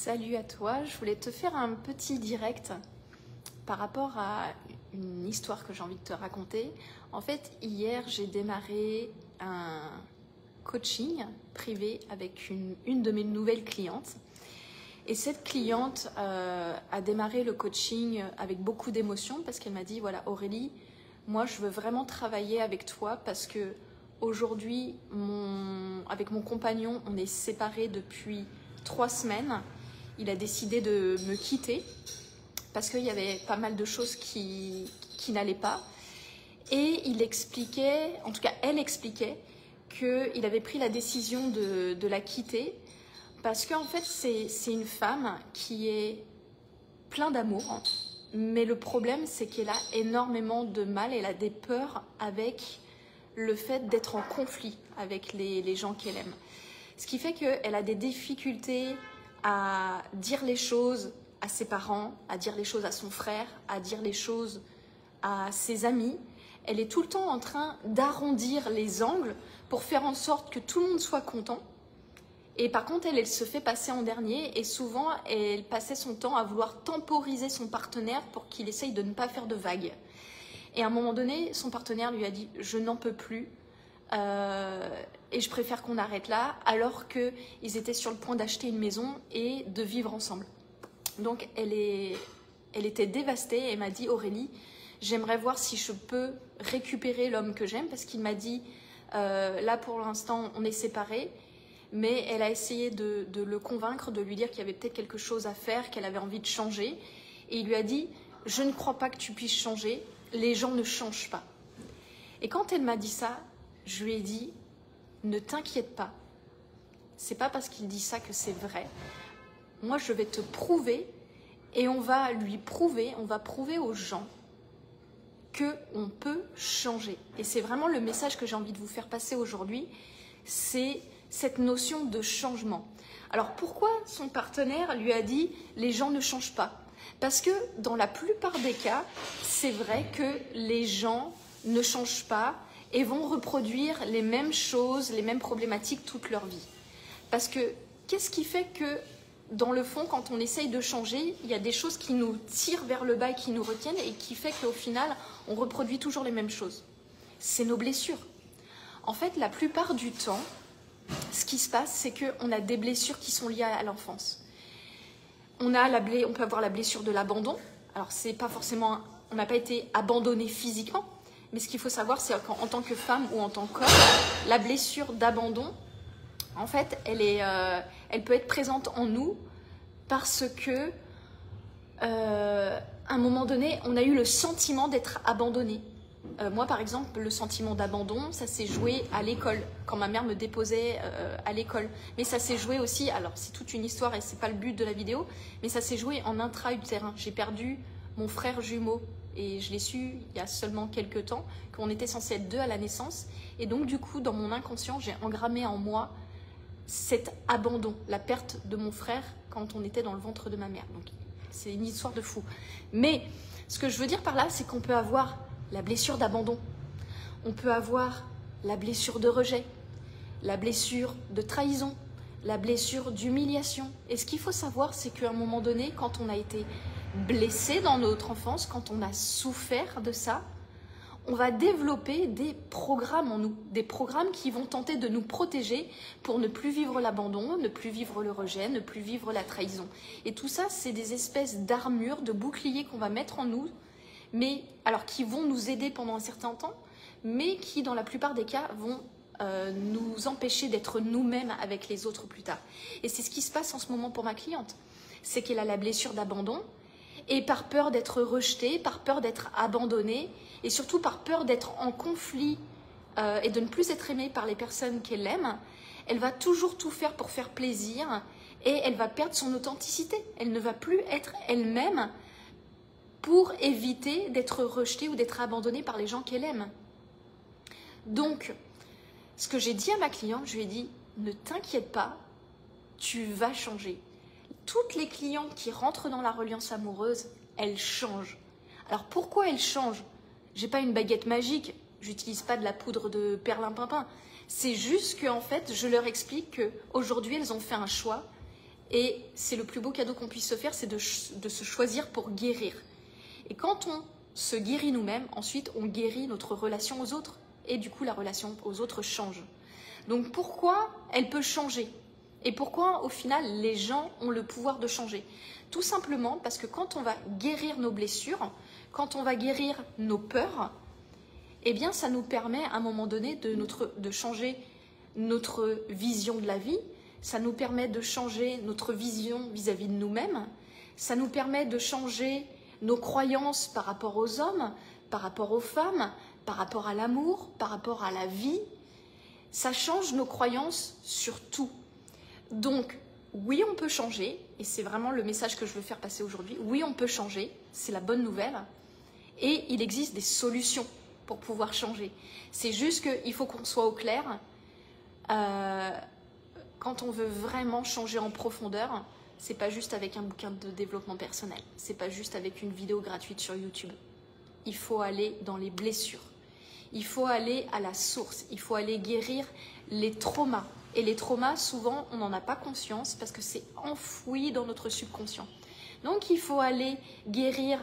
Salut à toi, je voulais te faire un petit direct par rapport à une histoire que j'ai envie de te raconter. En fait, hier, j'ai démarré un coaching privé avec une de mes nouvelles clientes. Et cette cliente a démarré le coaching avec beaucoup d'émotion parce qu'elle m'a dit, voilà Aurélie, moi je veux vraiment travailler avec toi parce que aujourd'hui, avec mon compagnon, on est séparés depuis 3 semaines. Il a décidé de me quitter parce qu'il y avait pas mal de choses qui n'allaient pas. Et il expliquait, en tout cas elle expliquait, qu'il avait pris la décision de la quitter parce qu'en fait c'est une femme qui est plein d'amour, mais le problème c'est qu'elle a énormément de mal, elle a des peurs avec le fait d'être en conflit avec les gens qu'elle aime. Ce qui fait qu'elle a des difficultés à dire les choses à ses parents, à dire les choses à son frère, à dire les choses à ses amis. Elle est tout le temps en train d'arrondir les angles pour faire en sorte que tout le monde soit content. Et par contre, elle se fait passer en dernier et souvent, elle passait son temps à vouloir temporiser son partenaire pour qu'il essaye de ne pas faire de vagues. Et à un moment donné, son partenaire lui a dit « je n'en peux plus ». Et je préfère qu'on arrête là, alors qu'ils étaient sur le point d'acheter une maison et de vivre ensemble. Donc elle était dévastée et m'a dit « Aurélie, j'aimerais voir si je peux récupérer l'homme que j'aime » parce qu'il m'a dit là pour l'instant on est séparés, mais elle a essayé de le convaincre, de lui dire qu'il y avait peut-être quelque chose à faire, qu'elle avait envie de changer. Et il lui a dit « je ne crois pas que tu puisses changer, les gens ne changent pas ». Et quand elle m'a dit ça, je lui ai dit « ne t'inquiète pas, c'est pas parce qu'il dit ça que c'est vrai. Moi, je vais te prouver et on va prouver aux gens qu'on peut changer. » Et c'est vraiment le message que j'ai envie de vous faire passer aujourd'hui, c'est cette notion de changement. Alors pourquoi son partenaire lui a dit « les gens ne changent pas » ? Parce que dans la plupart des cas, c'est vrai que les gens ne changent pas et vont reproduire les mêmes choses, les mêmes problématiques toute leur vie. Parce que qu'est-ce qui fait que, dans le fond, quand on essaye de changer, il y a des choses qui nous tirent vers le bas et qui nous retiennent et qui fait qu'au final, on reproduit toujours les mêmes choses. C'est nos blessures. En fait, la plupart du temps, ce qui se passe, c'est qu'on a des blessures qui sont liées à l'enfance. On peut avoir la blessure de l'abandon. Alors, c'est pas forcément, on n'a pas été abandonné physiquement, mais ce qu'il faut savoir, c'est qu'en tant que femme ou en tant qu'homme, la blessure d'abandon, en fait, elle peut être présente en nous parce que, à un moment donné, on a eu le sentiment d'être abandonné. Moi, par exemple, le sentiment d'abandon, ça s'est joué à l'école, quand ma mère me déposait à l'école. Mais ça s'est joué aussi, alors c'est toute une histoire et c'est pas le but de la vidéo, mais ça s'est joué en intra-utérin. J'ai perdu mon frère jumeau et je l'ai su il y a seulement quelques temps qu'on était censé être 2 à la naissance. Et donc, du coup, dans mon inconscient, j'ai engrammé en moi cet abandon, la perte de mon frère quand on était dans le ventre de ma mère. Donc, c'est une histoire de fou. Mais ce que je veux dire par là, c'est qu'on peut avoir la blessure d'abandon, on peut avoir la blessure de rejet, la blessure de trahison, la blessure d'humiliation. Et ce qu'il faut savoir, c'est qu'à un moment donné, quand on a été blessé dans notre enfance, quand on a souffert de ça, on va développer des programmes en nous, des programmes qui vont tenter de nous protéger pour ne plus vivre l'abandon, ne plus vivre le rejet, ne plus vivre la trahison. Et tout ça, c'est des espèces d'armures, de boucliers qu'on va mettre en nous, mais alors qui vont nous aider pendant un certain temps, mais qui, dans la plupart des cas, vont nous empêcher d'être nous-mêmes avec les autres plus tard. Et c'est ce qui se passe en ce moment pour ma cliente. C'est qu'elle a la blessure d'abandon, et par peur d'être rejetée, par peur d'être abandonnée, et surtout par peur d'être en conflit et de ne plus être aimée par les personnes qu'elle aime, elle va toujours tout faire pour faire plaisir et elle va perdre son authenticité. Elle ne va plus être elle-même pour éviter d'être rejetée ou d'être abandonnée par les gens qu'elle aime. Donc, ce que j'ai dit à ma cliente, je lui ai dit « ne t'inquiète pas, tu vas changer ». Toutes les clientes qui rentrent dans la reliance amoureuse, elles changent. Alors pourquoi elles changent? J'ai pas une baguette magique, j'utilise pas de la poudre de perlimpinpin. C'est juste qu'en fait, je leur explique qu'aujourd'hui, elles ont fait un choix Et c'est le plus beau cadeau qu'on puisse se faire, c'est de se choisir pour guérir. Et quand on se guérit nous-mêmes, ensuite on guérit notre relation aux autres. Et du coup, la relation aux autres change. Donc pourquoi elle peut changer? Et pourquoi, au final, les gens ont le pouvoir de changer? Tout simplement parce que quand on va guérir nos blessures, quand on va guérir nos peurs, eh bien, ça nous permet à un moment donné de changer notre vision de la vie. Ça nous permet de changer notre vision vis-à-vis de nous-mêmes. Ça nous permet de changer nos croyances par rapport aux hommes, par rapport aux femmes, par rapport à l'amour, par rapport à la vie. Ça change nos croyances sur tout. Donc, oui, on peut changer, et c'est vraiment le message que je veux faire passer aujourd'hui. Oui, on peut changer, c'est la bonne nouvelle. Et il existe des solutions pour pouvoir changer. C'est juste qu'il faut qu'on soit au clair. Quand on veut vraiment changer en profondeur, c'est pas juste avec un bouquin de développement personnel. C'est pas juste avec une vidéo gratuite sur YouTube. Il faut aller dans les blessures. Il faut aller à la source. Il faut aller guérir les traumas. Et les traumas, souvent, on n'en a pas conscience parce que c'est enfoui dans notre subconscient. Donc, il faut aller guérir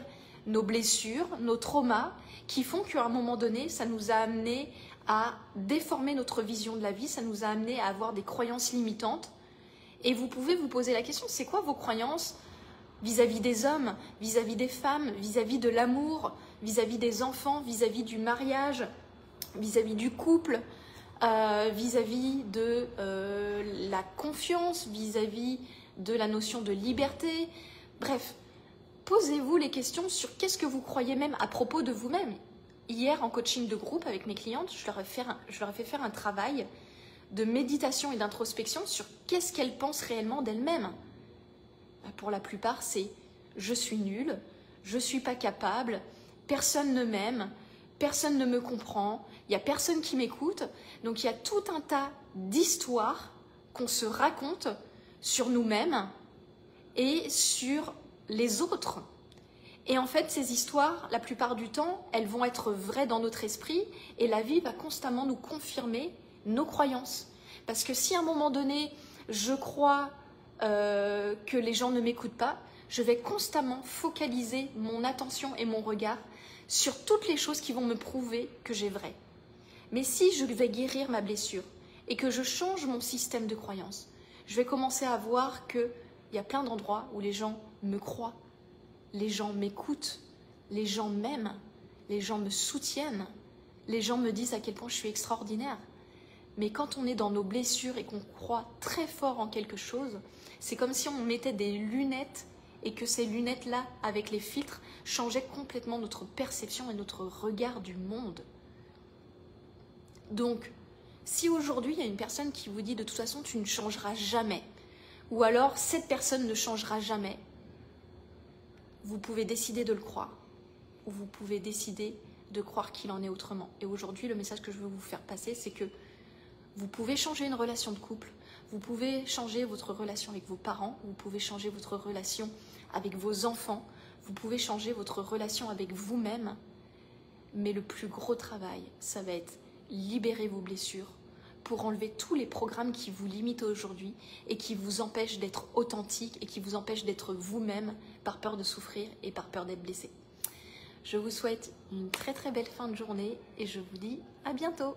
nos blessures, nos traumas, qui font qu'à un moment donné, ça nous a amené à déformer notre vision de la vie, ça nous a amené à avoir des croyances limitantes. Et vous pouvez vous poser la question, c'est quoi vos croyances vis-à-vis des hommes, vis-à-vis des femmes, vis-à-vis de l'amour, vis-à-vis des enfants, vis-à-vis du mariage, vis-à-vis du couple, vis-à-vis de la confiance, vis-à-vis de la notion de liberté. Bref, posez-vous les questions sur qu'est-ce que vous croyez même à propos de vous-même. Hier, en coaching de groupe avec mes clientes, je leur ai fait faire un travail de méditation et d'introspection sur qu'est-ce qu'elles pensent réellement d'elles-mêmes. Pour la plupart, c'est « je suis nulle »,« je ne suis pas capable »,« personne ne m'aime »,« personne ne me comprend »,« il n'y a personne qui m'écoute ». Donc il y a tout un tas d'histoires qu'on se raconte sur nous-mêmes et sur les autres. Et en fait, ces histoires, la plupart du temps, elles vont être vraies dans notre esprit et la vie va constamment nous confirmer nos croyances. Parce que si à un moment donné, je crois que les gens ne m'écoutent pas, je vais constamment focaliser mon attention et mon regard sur toutes les choses qui vont me prouver que j'ai vrai. Mais si je vais guérir ma blessure et que je change mon système de croyances, je vais commencer à voir qu'il y a plein d'endroits où les gens me croient, les gens m'écoutent, les gens m'aiment, les gens me soutiennent, les gens me disent à quel point je suis extraordinaire. Mais quand on est dans nos blessures et qu'on croit très fort en quelque chose, c'est comme si on mettait des lunettes et que ces lunettes-là, avec les filtres, changeaient complètement notre perception et notre regard du monde. Donc, si aujourd'hui, il y a une personne qui vous dit de toute façon, tu ne changeras jamais, ou alors cette personne ne changera jamais, vous pouvez décider de le croire, ou vous pouvez décider de croire qu'il en est autrement. Et aujourd'hui, le message que je veux vous faire passer, c'est que vous pouvez changer une relation de couple, vous pouvez changer votre relation avec vos parents, vous pouvez changer votre relation avec vos enfants, vous pouvez changer votre relation avec vous-même. Mais le plus gros travail, ça va être libérer vos blessures pour enlever tous les programmes qui vous limitent aujourd'hui et qui vous empêchent d'être authentique et qui vous empêchent d'être vous-même par peur de souffrir et par peur d'être blessé. Je vous souhaite une très très belle fin de journée et je vous dis à bientôt.